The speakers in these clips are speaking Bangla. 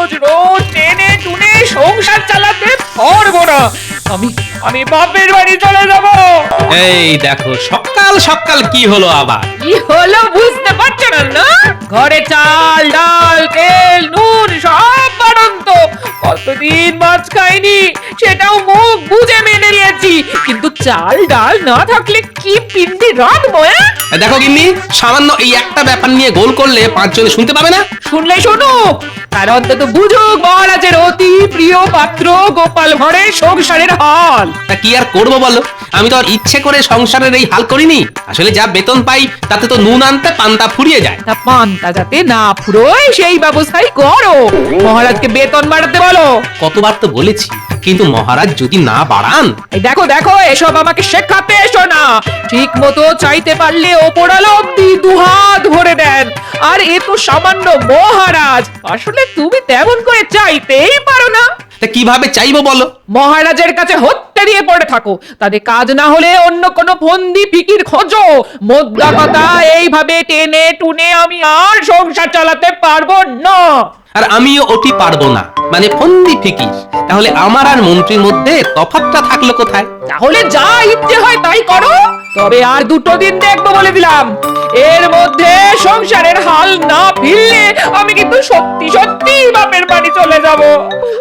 রোজ রোজ টেনে টুনে সংসার চালাতে পারবো না। আমি আমি বাপের বাড়ি চলে যাব। এই দেখো সকাল সকাল কি হলো আবার? কি হলো বুঝতে পারছো না? না, ঘরে চাল ডাল তেল নুন সব বাড়ন্ত। কতদিন মাছ খাইনি, সেটাও মুখ বুঝে মেনে নিয়েছি, কিন্তু চাল ডাল না থাকলে কি পিন্ডি রাঁধবো? দেখো গিন্নি, সামান্য এই একটা ব্যাপার নিয়ে গোল করলে পাঁচজনে শুনতে পাবে না? শুনলে শুনুক, তার অন্তত বুঝুক মহারাজের অতি প্রিয় পাত্র গোপাল ভাঁড়ের সংসারের হাল। তা কি আর করবো বলো, আমি তো আর ইচ্ছে করে সংসারের এই হাল করিনি। আসলে যা বেতন পাই তাতে তো নুন আনতে পান্তা ফুরিয়ে যায়। তা পান্তা যাতে না ফুরোয় সেই ব্যবস্থাই করো। মহারাজকে বেতন বাড়াতে বলো। কতবার তো বলেছি, কিন্তু মহারাজ যদি না বাড়ান। এই দেখো দেখো, এসব আমাকে শেখাতে এসো না। ঠিক মতো চাইতে পারলে ওপরালা অব্দি দুহাত ভরে দেন। আর এ তো সামান্য মহারাজ, আসলে তুমি তেমন করে চাইতেই পারো না। তা কিভাবে চাইবো বলো? মহারাজের কাছে হত্যা দিয়ে পড়ে থাকো, তাদের কাজ না হলে অন্য কোনো ফন্দি ফিকির খোঁজো। মোদ্দা কথা, এইভাবে টেনে টুনে আমি আর সংসার চালাতে পারবো না। আর আমিও ওটি পারবো না, মানে ফন্দি ফিকির। তাহলে আমার আর মন্ত্রীর মধ্যে তফাৎটা থাকলো কোথায়? তাহলে যা ইচ্ছে হয় তাই করো, তবে আর দুটো দিন দেখবো বলে দিলাম। এর মধ্যে সংসারের হাল না ফিরলে আমি কিন্তু সত্যি সত্যি বাপের বাড়ি চলে যাব।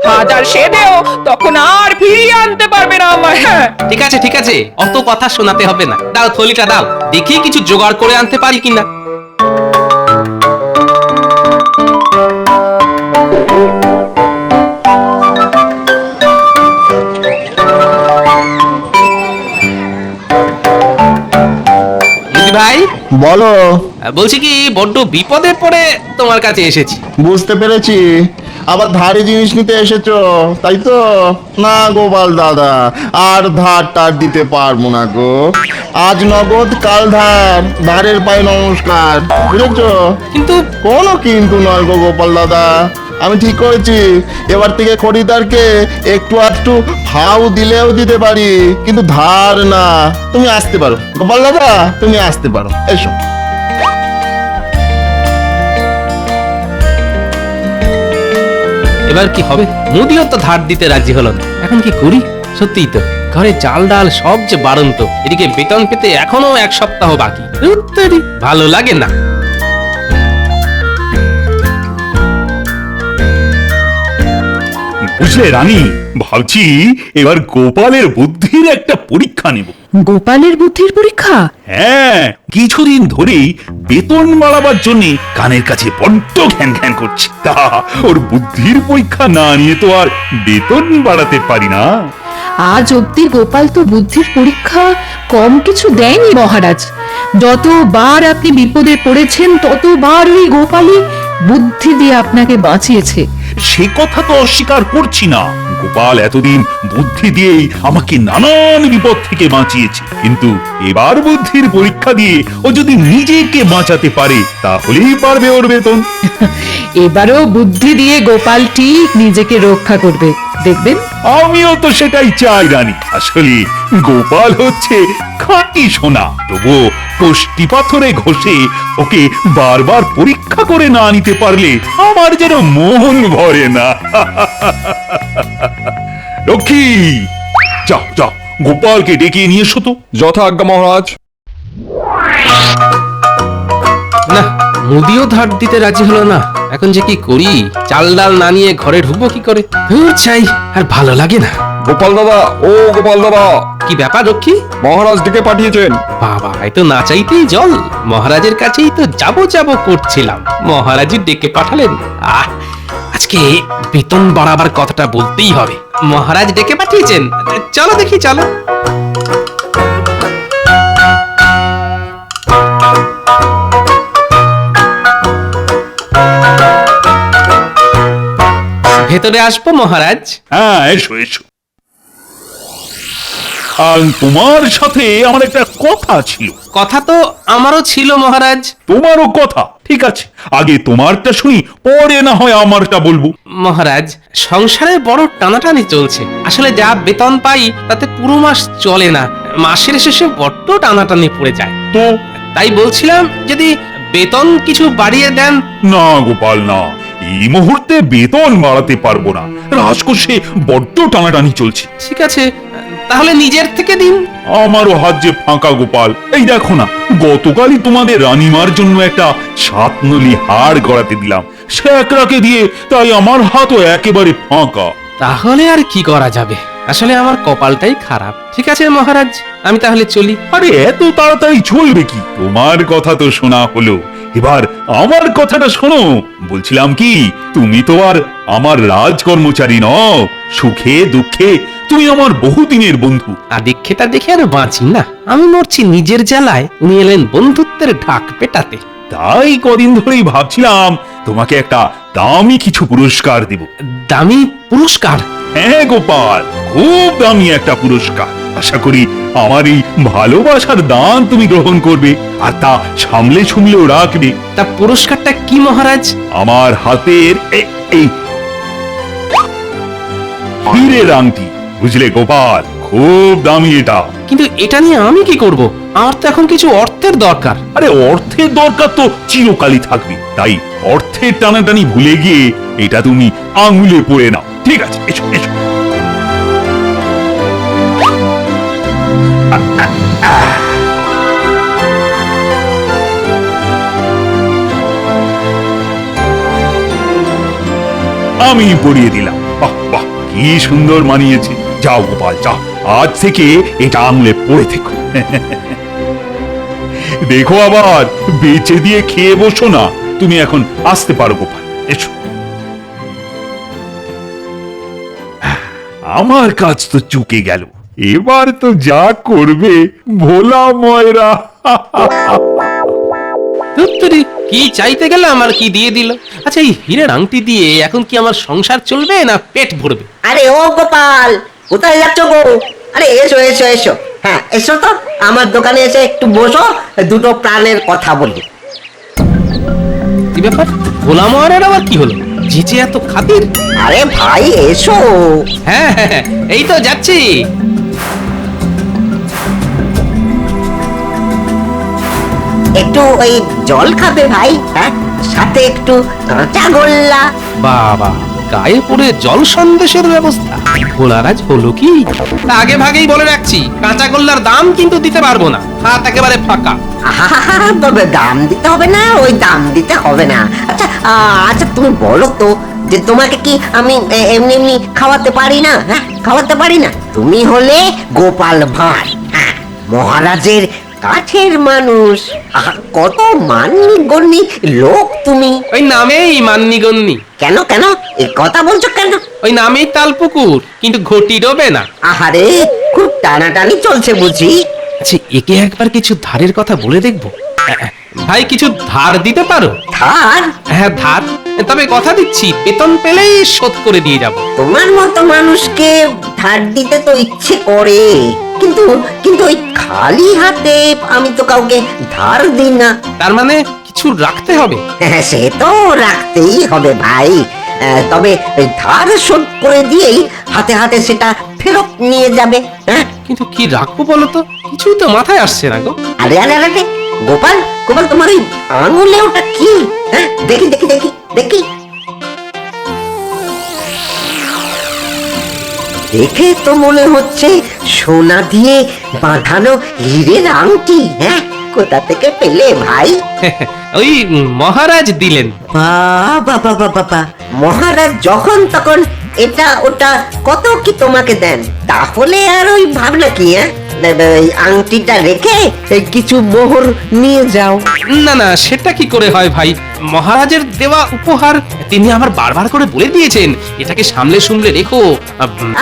হাজার সেদেও তখন আর ফিরিয়ে আনতে পারবে না আমায়। ঠিক আছে ঠিক আছে, অত কথা শোনাতে হবে না। দাও থলিটা দাও, দেখি কিছু জোগাড় করে আনতে পারি কিনা। ভাই বলো। বলছি কি, বড্ড বিপদে পড়ে তোমার কাছে এসেছি। বুঝতে পেরেছি, আবার ধারে জিনিস নিতে এসেছো তাই তো? না গোপাল দাদা, আর ধার টার দিতে পারবো না গো। আজ নগদ কাল ধার, ধারের পায়ে নমস্কার, বুঝেছো? কিন্তু কোনো কিন্তু নয় গো গোপাল দাদা, আমি ঠিক করেছি এবার থেকে খরিদারকে একটু আধটু ফাউ দিলেও দিতে পারি, কিন্তু ধার না। তুমি আসতে পারো গোপাল দাদা, তুমি আসতে পারো, এসো। এবার কি হবে? মুদিও তো ধার দিতে রাজি হলো না, এখন কি করি? সত্যিই তো, ঘরে চাল ডাল সব যে বাড়ন্ত, এদিকে বেতন পেতে এখনো এক সপ্তাহ বাকি। উত্তরি ভালো লাগে না। বুঝলে রানী, ভাবছি এবার গোপালের বুদ্ধির একটা পরীক্ষা নেব। গোপালের বুদ্ধির পরীক্ষা? হ্যাঁ, কিছুদিন ধরেই বেতন বাড়াবার জন্য কানের কাছে বড্ড ঘ্যান ঘ্যান করছে। তা ওর বুদ্ধির পরীক্ষা না নিয়ে তো আর বেতন বাড়াতে পারি না। আজ অব্দি গোপাল তো বুদ্ধির পরীক্ষা কম কিছু দেয়নি মহারাজ। যতবার আপনি বিপদে পড়েছেন ততবার ওই গোপালই বুদ্ধি দিয়ে আপনাকে বাঁচিয়েছে। সে কথা তো অস্বীকার করছি না, গোপাল এতদিন বুদ্ধি দিয়েই আমাকে নানান বিপদ থেকে বাঁচিয়েছে। কিন্তু এবার বুদ্ধির পরীক্ষা দিয়ে ও যদি নিজেকে বাঁচাতে পারে তাহলেই পারবে ওর বেতন। এবারও বুদ্ধি দিয়ে গোপাল ঠিক নিজেকে রক্ষা করবে, দেখবেন। আমিও তো সেটাই চাই রানী। আসলে গোপাল হচ্ছে খাঁটি সোনা, তবুও কষ্টি পাথরে ঘষে ওকে বারবার পরীক্ষা করে না নিতে পারলে আমার যেন মন ভরে না। লক্ষ্মী, যাও যাও, গোপালকে ডেকে নিয়ে এসো তো। যথা আজ্ঞা মহারাজ। না, মুদিও ধার দিতে রাজি হলো না, এখন যে কি করি? চাল ডাল না নিয়ে ঘরে ঢুকবো কি করে? চাই, আর ভালো লাগে না। গোপাল দাদা, ও গোপাল দাদা, কি ব্যাপার রক্ষী? মহারাজ ডেকে পাঠিয়েছেন। বাবা, এ তো না চাইতেই জল। মহারাজের কাছেই তো যাবো যাবো করছিলাম, মহারাজই ডেকে পাঠালেন। আজকে বেতন বাড়াবার কথাটা বলতেই হবে। মহারাজ ডেকে পাঠিয়েছেন, চলো দেখি চলো। ভেতরে আসবো মহারাজ? হ্যাঁ, এসো এসো। আর তোমার সাথে আমার একটা কথা ছিল। কথা তো আমারও ছিল মহারাজ। তোমারও কথা? ঠিক আছে, আগে তোমারটা শুনি, পরে না হয় আমারটা বলবো। মহারাজ, সংসারে বড় টানাটানি চলছে। আসলে যা বেতন পাই তাতে পুরো মাস চলে না, মাসের শেষে বড্ড টানাটানি পড়ে যায়। তো তাই বলছিলাম, যদি বেতন কিছু বাড়িয়ে দেন। না গোপাল না, এই মুহূর্তে বেতন বাড়াতে পারবো না, রাজকোষে বড্ড টানাটানি চলছে। ঠিক আছে, তাহলে নিজের থেকে দিন। আমারও হাত যে ফাঁকা গোপাল। এই দেখো না, গতকালই তোমাদের রানীমার জন্য একটা সাতনলি হাড় গড়াতে দিলাম, স্যাকরাকে দিয়ে, তাই আমার হাতও একেবারে ফাঁকা। তাহলে আর কি করা যাবে, আসলে আমার কপালটাই খারাপ। ঠিক আছে মহারাজ, আমি তাহলে চলি। আরে এত তাড়াতাড়ি চলবে কি? তোমার কথা তো শোনা হলো, এবার আমার কথাটা শোনো। বলছিলাম কি, তুমি তো আর আমার রাজকর্মচারী নও, সুখে দুঃখে তুমি আমার বহুদিনের বন্ধু। আদিক্ষেতা দেখে আর বাঁচি না, আমি মরছি নিজের জ্বালায়, উনি এলেন বন্ধুত্বের ঢাক পেটাতে। তাই কদিন ধরেই ভাবছিলাম তোমাকে একটা দামি কিছু পুরস্কার দিব। দামি পুরস্কার? হ্যাঁ গোপাল, খুব দামি একটা পুরস্কার। আশা করি আমার এই ভালোবাসার দান তুমি গ্রহণ করবে, আর তা সামলে সুমলেও রাখবে। তা পুরস্কারটা কি মহারাজ? আমার হাতের এই হীরের আংটি, বুঝলে গোপাল, খুব দামি এটা। কিন্তু এটা নিয়ে আমি কি করব? আমার তো এখন কিছু অর্থের দরকার। আরে অর্থের দরকার তো চিরকালই থাকবে, তাই অর্থের টানাটানি ভুলে গিয়ে এটা তুমি আঙুলে পড়ে নাও। ঠিক আছে, এসো এসো। আমি পরিয়ে দিলাম। বাহ বাহ, কি সুন্দর মানিয়েছে। যাও গোপাল যাও, আজ থেকে এটা আঙুলে পড়ে থেকো। দেখো আবার বেঁচে দিয়ে খেয়ে বসো না। তুমি এখন আসতে পারো গোপাল, এসো। আমার কাজ তো চুকে গেল, এবার তো যা করবে ভোলা ময়রা। ধুত্তুরি, কি চাইতে গেলে আমার কি দিয়ে দিল। আচ্ছা, এই হীরের আংটি দিয়ে এখন কি আমার সংসার চলবে না পেট ভরবে? আরে ও গোপাল, কোথায় যাচ্ছ গো? আরে এসো এসো এসো, হ্যাঁ এসো তো, আমার দোকানে এসে একটু বসো, দুটো প্রাণের কথা বলি। কি ব্যাপার, ভোলা মহারাজ আবার কি হলো? জিজে এত খাতির? আরে ভাই এসো। হ্যাঁ হ্যাঁ হ্যাঁ, এই তো যাচ্ছি। একটু ওই জল খাবে ভাই? হ্যাঁ, সাথে একটু কাঁচা গোল্লা। বাবা, গায়ে পড়ে জল সন্দেশের ব্যবস্থা। ভোলারাজ হলো কি? তা আগে ভাগেই বলে রাখছি, কাঁচা গোল্লার দাম কিন্তু দিতে পারবো না, হাত একেবারে ফাঁকা। আহা, তবে দাম দিতে হবে না, ওই দাম দিতে হবে না। আচ্ছা আচ্ছা, তুমি বলো তো, যে তোমাকে কি আমি এমনি এমনি খাওয়াতে পারি না? হ্যাঁ, খাওয়াতে পারি না? তুমি হলে গোপাল ভাঁড়, হ্যাঁ, মহারাজের কাছের মানুষ। আহা, কত মাননি গণ্যি লোক তুমি। ওই নামেই মান্নি গন্নি, কেন কেন এই কথা বলছো কেন? ওই নামেই তালপুকুর, কিন্তু ঘটি ডোবে না। আহারে, খুব টানাটানি চলছে বুঝি। আচ্ছা, একে একবার কিছু ধারের কথা বলে দেখবো। ভাই, কিছু ধার দিতে পারো? ধার? হ্যাঁ ধার, তবে কথা দিচ্ছি বেতন পেলেই শোধ করে দিয়ে যাব। তোমার মতো মানুষকে ধার দিতে তো ইচ্ছে করে, কিন্তু কিন্তু ওই খালি হাতে আমি তো কাউকে ধার দিই না। তার মানে কিছু রাখতে হবে? হ্যাঁ, সে তো রাখতেই হবে ভাই। তবে ওই ধার শোধ করে দিয়েই হাতে হাতে সেটা ফেরত নিয়ে যাবে। হ্যাঁ, কিন্তু কি রাখবো বলো তো, কিছুই তো মাথায় আসছে না গো। আরে আরে আরে, গোপাল গোপাল, তোমার ওই আঙুলে ওটা কি? হ্যাঁ, দেখি দেখি দেখি দেখি। দেখে তো মনে হচ্ছে সোনা দিয়ে বাঁধানো হীরের আংটি। হ্যাঁ, কোথা থেকে পেলে ভাই? ওই মহারাজ দিলেন। বাবা বাবা বাবা, মহারাজ যখন তখন এটা ওটা কত কি তোমাকে দেন, তাহলে আর ওই ভাবনা কি? হ্যাঁ, এই আংটিটা রেখে কিছু মোহর নিয়ে যাও। না না, সেটা কি করে হয় ভাই? মহারাজের দেওয়া উপহার, তিনি আমার বারবার করে বলে দিয়েছেন এটাকে সামলে সুমলে রেখো।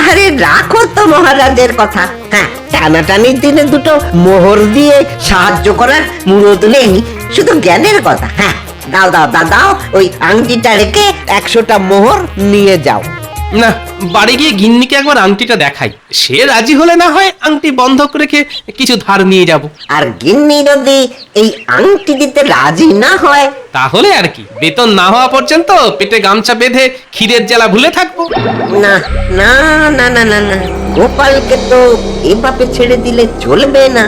আরে রাখো তো মহারাজের কথা। হ্যাঁ, টানাটানির দিনে দুটো মোহর দিয়ে সাহায্য করার মুরদ নেই, শুধু জ্ঞানের কথা। হ্যাঁ, দাও দাও দাও দাও, ওই আংটিটা রেখে 100টা মোহর নিয়ে যাও। না, বাড়ি গিয়ে গিন্নিকে একবার আংটিটা দেখাই, সে রাজি হলে না হয় আংটি বন্ধক রেখে কিছু ধার নিয়ে যাব। আর গিন্নি যদি এই আংটি দিতে রাজি না হয়, তাহলে আর কি, বেতন না হওয়া পর্যন্ত পেটে গামছা বেঁধে ক্ষীরের জ্বালা ভুলে থাকবো। না না না না না না, গোপালকে তো এভাবে ছেড়ে দিলে চলবে না।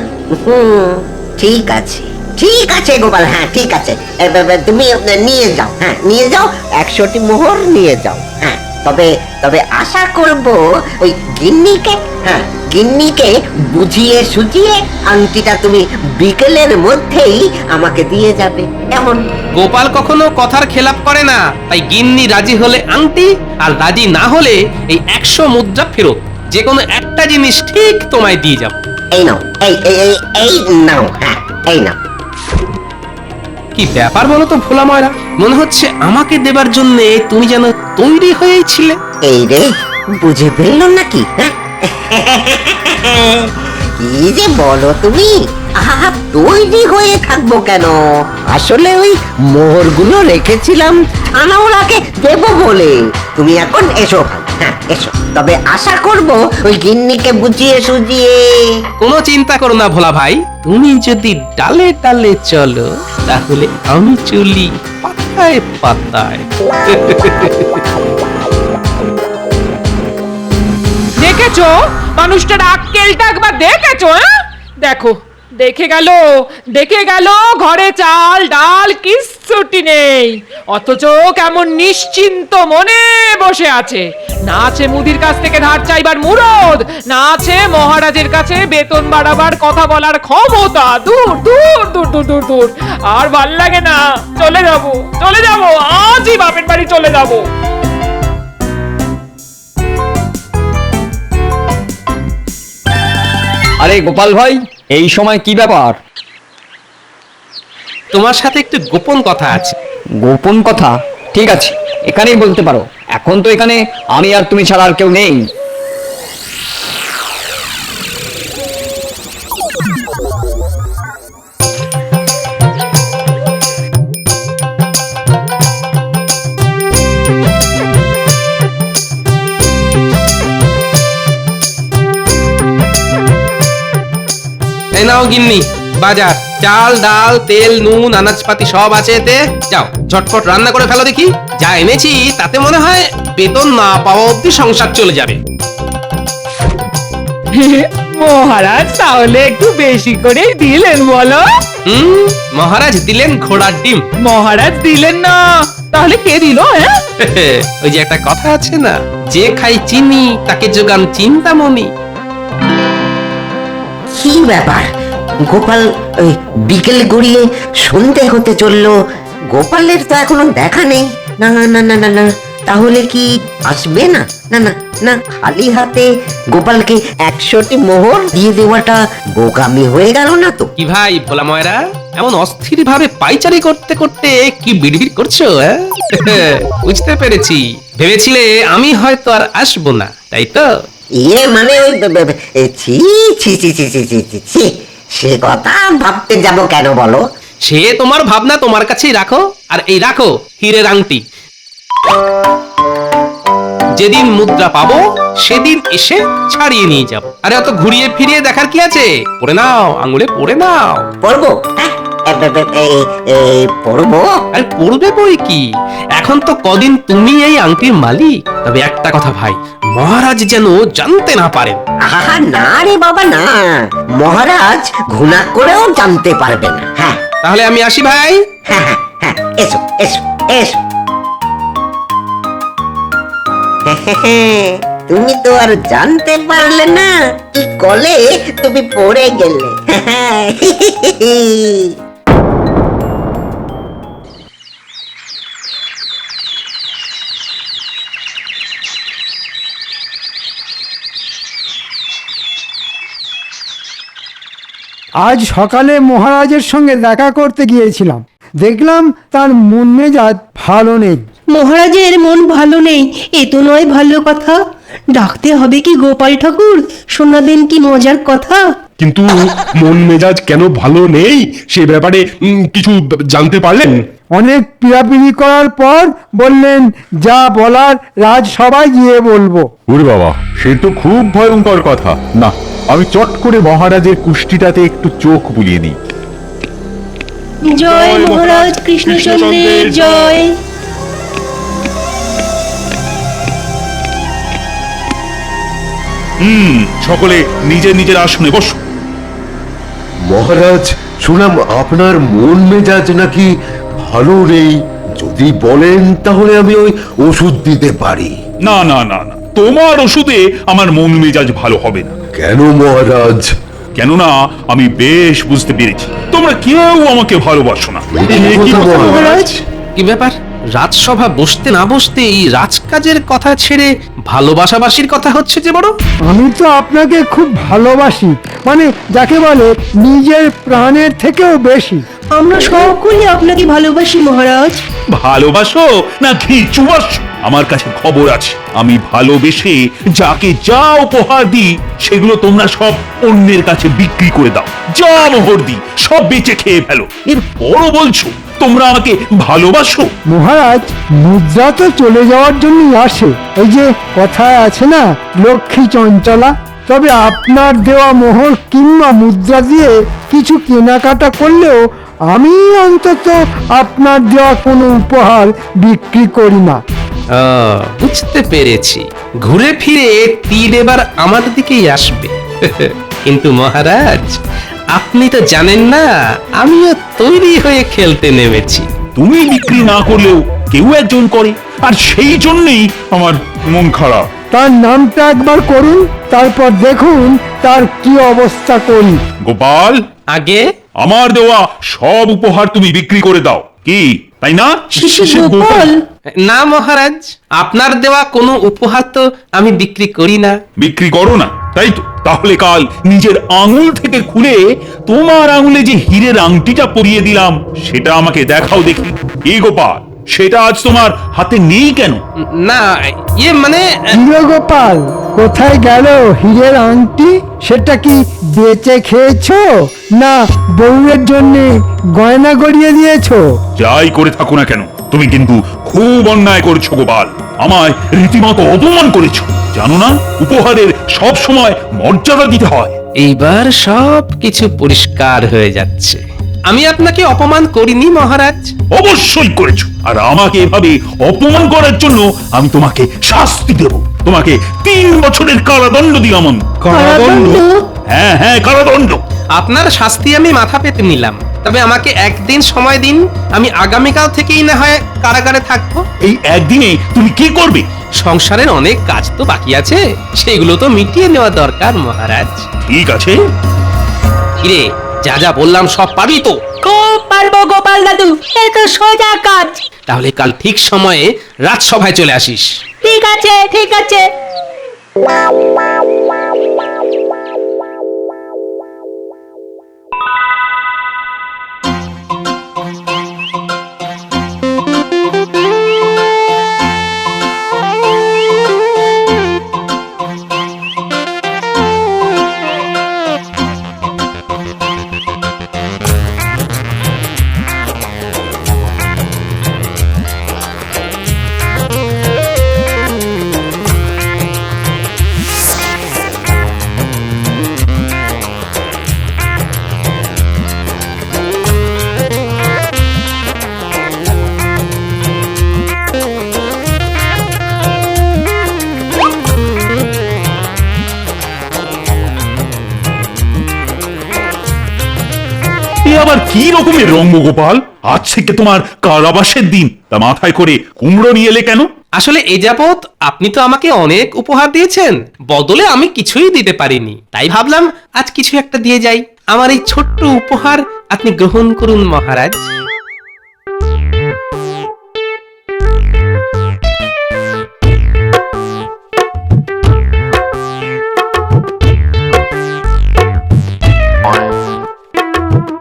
ঠিক আছে, ঠিক আছে গোপাল, হ্যাঁ ঠিক আছে। তুমি নিয়ে যাও, হ্যাঁ নিয়ে যাও, 100টি মোহর নিয়ে যাও। হ্যাঁ তবে তবে আশা করব ওই গিন্নিকে, হ্যাঁ গিন্নিকে বুঝিয়ে সুঝিয়ে আংটিটা তুমি বিকেলের মধ্যেই আমাকে দিয়ে যাবে, কেমন? গোপাল কখনো কথার খেলাপ করে না, তাই গিন্নি রাজি হলে আংটি, আর রাজি না হলে এই 100 মুদ্রা ফেরত। যে কোনো একটা জিনিস ঠিক তোমায় দিয়ে যাব। এই নাও, এই নাও, হ্যাঁ এই নাও। কি ব্যাপার বলো তো ভোলা ময়রা, মনে হচ্ছে আমাকে দেবার জন্য তুমি যেন তৈরি হয়েই ছিলে। এই রে, বুঝে ফেললো নাকি? হ্যাঁ? কি যে বলো তুমি? আহা, তৈরি হয়ে থাকবো কেন? আসলে ওই মোহরগুলো রেখেছিলাম আনাওলাকে দেবো বলে। তুমি এখন এসো ভাই, হ্যাঁ এসো। তবে আশা করব ওই গিন্নিকে বুঝিয়ে সুঝিয়ে। কোনো চিন্তা করো না ভোলা ভাই, তুমি যদি ডালে ডালে চলো তাহলে আমি চলি পাতায় পাতায়। দেখেছো মানুষটার আক্কেলটা একবার দেখেছো? হ্যাঁ দেখো, দেখে গেল ঘরে চাল ডাল কিচ্ছুটি নেই, অথচ কেমন নিশ্চিন্ত মনে বসে আছে। না আছে মুদির কাছ থেকে ধার চাইবার মুরদ, না আছে মহারাজের কাছে বেতন বাড়াবার কথা বলার ক্ষমতা। দূর দূর দূর দূর দূর দূর, আর ভাল লাগে না। চলে যাব আজই বাপের বাড়ি চলে যাব। আরে গোপাল ভাই, এই সময় কি ব্যাপার? তোমার সাথে একটু গোপন কথা আছে। গোপন কথা? ঠিক আছে, এখানেই বলতে পারো। এখন তো এখানে আমি আর তুমি ছাড়া আর কেউ নেই। এই নাও গিন্নি বাজার, চাল ডাল তেল নুন আনাজপাতি সব আছে এতে। যাও ঝটপট রান্না করে ফেলো দেখি। যা এনেছি তাতে মনে হয় বেতন না পাওয়া অব্দি সংসার চলে যাবে। মহারাজ তাহলে একটু বেশি করেই দিলেন বলো? মহারাজ দিলেন ঘোড়ার ডিম। মহারাজ দিলেন না, তাহলে কে দিল? হ্যাঁ ওই যে একটা কথা আছে না, যে খাই চিনি তাকে যোগান চিন্তামণি। কি ব্যাপার গোপাল? ওই বিকেল গড়িয়ে সন্ধে হতে চললো, গোপালের তো এখনো দেখা নেই। না না না না না, তাহলে কি আসবে না? না না না, খালি হাতে গোপালকে 100টি মোহর দিয়ে দেওয়াটা বোকামি হয়ে গেল না তো? কি ভাই ভোলা ময়রা, এমন অস্থির ভাবে পাইচারি করতে করতে কি বিড়বিড় করছো? বুঝতে পেরেছি, ভেবেছিলে আমি হয়তো আর আসবো না, তাই তো? ইয়ে মানে ওই ছি ছি ছি ছি ছি ছি ছি ছি, সে কথা ভাবতে যাব কেন বলো? সে তোমার ভাবনা তোমার কাছেই রাখো, আর এই রাখো হীরের আংটি। যেদিন মুদ্রা পাবো সেদিন এসে ছাড়িয়ে নিয়ে যাব। আরে অত ঘুরিয়ে ফিরিয়ে দেখার কি আছে? পড়ে নাও, আঙুলে পড়ে নাও। পড়বো? হ্যাঁ পড়বো। আরে পড়বে বই কি, এখন তো কদিন তুমি এই আংটির মালিক। তবে একটা কথা ভাই, মহারাজ যেন জানতে না পারেন। আহা না রে বাবা না, মহারাজ ঘুণা করেও জানতে পারবে না। হ্যাঁ তাহলে আমি আসি ভাই। হ্যাঁ হ্যাঁ হ্যাঁ, এসো এসো এসো। তুমি তো আর জানতে পারলে না কি কলে তুমি পড়ে গেলে। আজ সকালে মহারাজের সঙ্গে দেখা করতে গিয়েছিলাম, দেখলাম তার মন মেজাজ ভালো নেই। মহারাজের মন ভালো নেই এ তো নয় ভালো কথা। ডাকতে হবে কি গোপাল ঠাকুর, শোনাবেন কি মজার কথা। কিন্তু মন মেজাজ কেন ভালো নেই সে ব্যাপারে কিছু জানতে পারলেন? অনেক পিড়াপিড়ি করার পর বললেন, যা বলার রাজসভায় গিয়ে বলবো। ওরে বাবা, সে তো খুব ভয়ঙ্কর কথা। না, আমি চট করে মহারাজের কুষ্টিটাতে একটু চোখ বুলিয়ে নিই। জয় মহারাজ কৃষ্ণচন্দ্রের জয়। সকলে নিজের নিজের আসনে বসো। মহারাজ, শুনলাম আপনার মন মেজাজ নাকি ভালো নেই। যদি বলেন তাহলে আমি ওই ওষুধ দিতে পারি। না না না না, তোমার ওষুধে আমার মন মেজাজ ভালো হবে না। কেন মহারাজ? কেননা আমি বেশ বুঝতে পেরেছি তোমরা কেউ আমাকে ভালোবাসো না। কি কথা মহারাজ? কি ব্যাপার, রাজসভা বসতে না বসতে এই রাজকাজের কথা ছেড়ে ভালোবাসাবাসির কথা হচ্ছে যে বড়? আমি তো আপনাকে খুব ভালোবাসি, মানে যাকে বলে নিজের প্রাণের থেকেও বেশি। আমরা সকলে আপনাকে ভালোবাসি মহারাজ। ভালোবাসো না খিচুবাসো? আমার কাছে খবর আছে, আমি ভালোবেসে যাকে যা উপহার দিই সেগুলো তোমরা সব অন্যের কাছে বিক্রি করে দাও। যা মোহর দিই সব বেচে খেয়ে ফেলো। এর বড় বলছো তোমরা আমাকে ভালোবাসো? মহারাজ, মুদ্রা তো চলে যাওয়ার জন্যই আসে। এই যে কথায় আছে না, লক্ষ্মী চঞ্চলা। তবে আপনার দেওয়া মোহর কিংবা মুদ্রা দিয়ে কিছু কেনাকাটা করলেও আমি অন্তত আপনার দেওয়া কোনো উপহার বিক্রি করি না। বুঝতে পেরেছি, ঘুরে ফিরে তীর এবার আমার দিকেই আসবে। কিন্তু মহারাজ, আপনি তো জানেন না আমিও তৈরি হয়ে খেলতে নেমেছি। তুমি বিক্রি না করলেও কেউ একজন করে, আর সেই জন্যই আমার মন খারাপ। তার নামটা একবার করুন, তারপর দেখুন তার কি অবস্থা করি। গোপাল, আগে আমার দেওয়া সব উপহার তুমি বিক্রি করে দাও, কি তাই না? গোপাল, না মহারাজ, আপনার দেওয়া কোনো উপহার তো আমি বিক্রি করি না। বিক্রি করো না, তাই তো? তাহলে কাল নিজের আঙুল থেকে খুলে তোমার আঙুলে যে হীরের আংটিটা পরিয়ে দিলাম সেটা আমাকে দেখাও দেখি। কি গোপাল, সেটা আজ তোমার হাতে নেই কেন? না, ইয়ে মানে হিরে গোপাল, কোথায় গেল হীরের আংটি? সেটা কি বেচে খেয়েছো না বউয়ের জন্য গয়না গড়িয়ে দিয়েছো? যাই করে থাকো না কেন, তুমি কিন্তু খুব অন্যায় করেছো গোপাল। আমায় রীতিমতো অপমান করেছো। জানো না উপহারের সব সময় মর্যাদা দিতে হয়? এইবার সব কিছু পরিষ্কার হয়ে যাচ্ছে। আমি আপনাকে অপমান করিনি মহারাজ। অবশ্যই করেছো, আর আমাকে এভাবে অপমান করার জন্য আমি তোমাকে শাস্তি দেব। তোমাকে 3 বছরের কারাদণ্ড দিলাম আমি। কারাদণ্ড? হ্যাঁ হ্যাঁ, কারাদণ্ড। আপনার শাস্তি আমি মাথা পেতে নিলাম, তবে আমাকে একদিন সময় দিন, আমি আগামীকাল থেকেই না হয় কারাগারে থাকবো। এই একদিনে তুমি কি করবে? সংসারের অনেক কাজ তো বাকি আছে, সেগুলো তো মিটিয়ে নেওয়া দরকার মহারাজ। ঠিক আছে। কিরে, যা যা বললাম সব পাবি তো? খুব পারবো গোপাল দাদু, এ তো সোজা কাজ। তাহলে কাল ঠিক সময়ে রাজসভায় চলে আসিস। ঠিক আছে ঠিক আছে। আবার কি রকমের রঙ্গ গোপাল? আজ থেকে তোমার কারাবাসের দিন, তা মাথায় করে কুমড়ো নিয়ে এলে কেন? আসলে এ যাবৎ আপনি তো আমাকে অনেক উপহার দিয়েছেন, বদলে আমি কিছুই দিতে পারিনি, তাই ভাবলাম আজ কিছু একটা দিয়ে যাই। আমার এই ছোট্ট উপহার আপনি গ্রহণ করুন মহারাজ।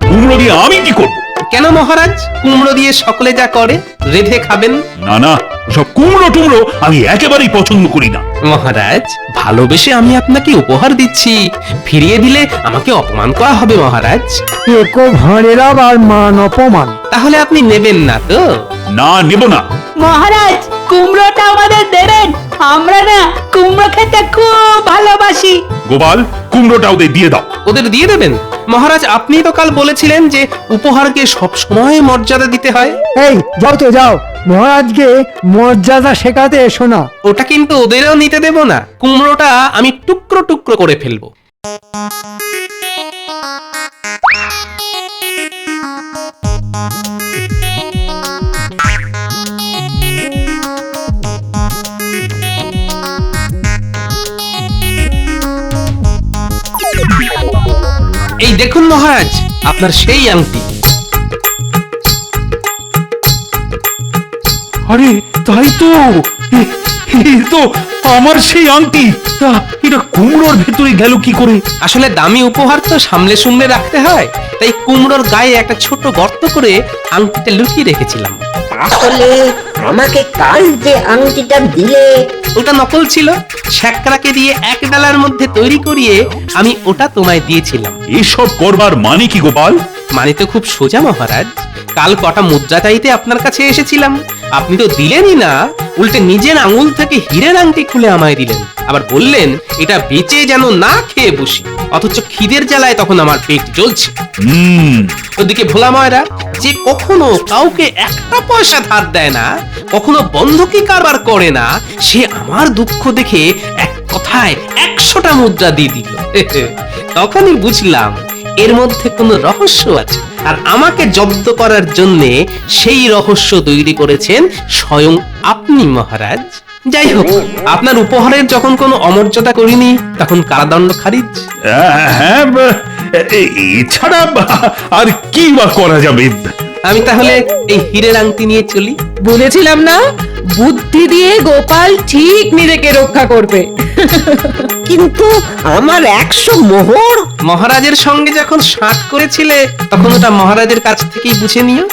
কুমড়ো দিয়ে আমি কি করব? কেন মহারাজ, কুমড়ো দিয়ে সকলে যা করে রেঁধে খাবেন। না না, সব কুমড়ো টুমড়ো আমি একেবারেই পছন্দ করি না। মহারাজ, ভালোবেসে আমি আপনাকে উপহার দিচ্ছি, ফিরিয়ে দিলে আমাকে অপমান করা হবে মহারাজ। একো ভাঁড়ের আবার মান অপমান। তাহলে আপনি নেবেন না তো? না, নেব না। মহারাজ, কুমড়োটা আমাদের দেবেন, আমরা না কুমড়ো খেতে খুব ভালোবাসি। গোপাল, কুমড়োটা ওদের দিয়ে দাও। ওদের দিয়ে দেবেন? মহারাজ, আপনি তো কাল বলেছিলেন যে উপহারকে সব সময় মর্যাদা দিতে হয়। এই যাও তো যাও, মহারাজকে মর্যাদা শেখাতে এসো না। ওটা কিন্তু ওদেরও নিতে দেব না। কুমড়োটা আমি টুকরো টুকরো করে ফেলবো। এই দেখুন মহারাজ, আপনার সেই আংটি। আরে তাই তো, এ তো আমার সেই আংটি। তা এটা কুমড়োর ভেতরে গেল কি করে? আসলে দামি উপহার তো সামলে সুমলে রাখতে হয়, তাই কুমড়োর গায়ে একটা ছোট গর্ত করে আংটিটা লুকিয়ে রেখেছিলাম। তাহলে আমাকে কাল যে আংটিটা দিলে ওটা নকল ছিল, শ্যাকরাকে দিয়ে এক ডালার মধ্যে তৈরি করিয়ে আমি ওটা তোমায় দিয়েছিলাম। এসব করবার মানে কি গোপাল? মানে তো খুব সোজা মহারাজ। কাল কটা মুদ্রা চাইতে আপনার কাছে এসেছিলাম, আপনি তো দিলেনই না, উল্টে নিজের আঙুল থেকে হীরের আংটি খুলে আমায় দিলেন। আবার বললেন এটা বেচে যেন না খেয়ে বসি, অথচ খিদের জ্বালায় তখন আমার পেট জ্বলছে। ওদিকে ভোলা ময়রা, যে কখনো কাউকে একটা পয়সা ধার দেয় না, কখনো বন্ধকি কারবার করে না, সে আমার দুঃখ দেখে এক কথায় 100টা মুদ্রা দিয়ে দিল। তখনই বুঝলাম এর মধ্যে কোনো রহস্য আছে, আর আমাকে জব্দ করার জন্য সেই রহস্য তৈরি করেছেন স্বয়ং আপনি মহারাজ। যাই হোক, আপনার উপহারের যখন কোনো অমর্যাদা করিনি, তখন কারাদণ্ড খারিজ। হ্যাঁ, এছাড়া আর কি বা করা যাবে? আমি তাহলে এই হীরের আংটি নিয়ে চলি। বলেছিলাম না, বুদ্ধি দিয়ে গোপাল ঠিক নিজেকে রক্ষা করবে। কিন্তু আমার 100 মোহর। মহারাজের সঙ্গে যখন সাট করেছিলে, তখন ওটা মহারাজের কাছ থেকেই বুঝে নিও।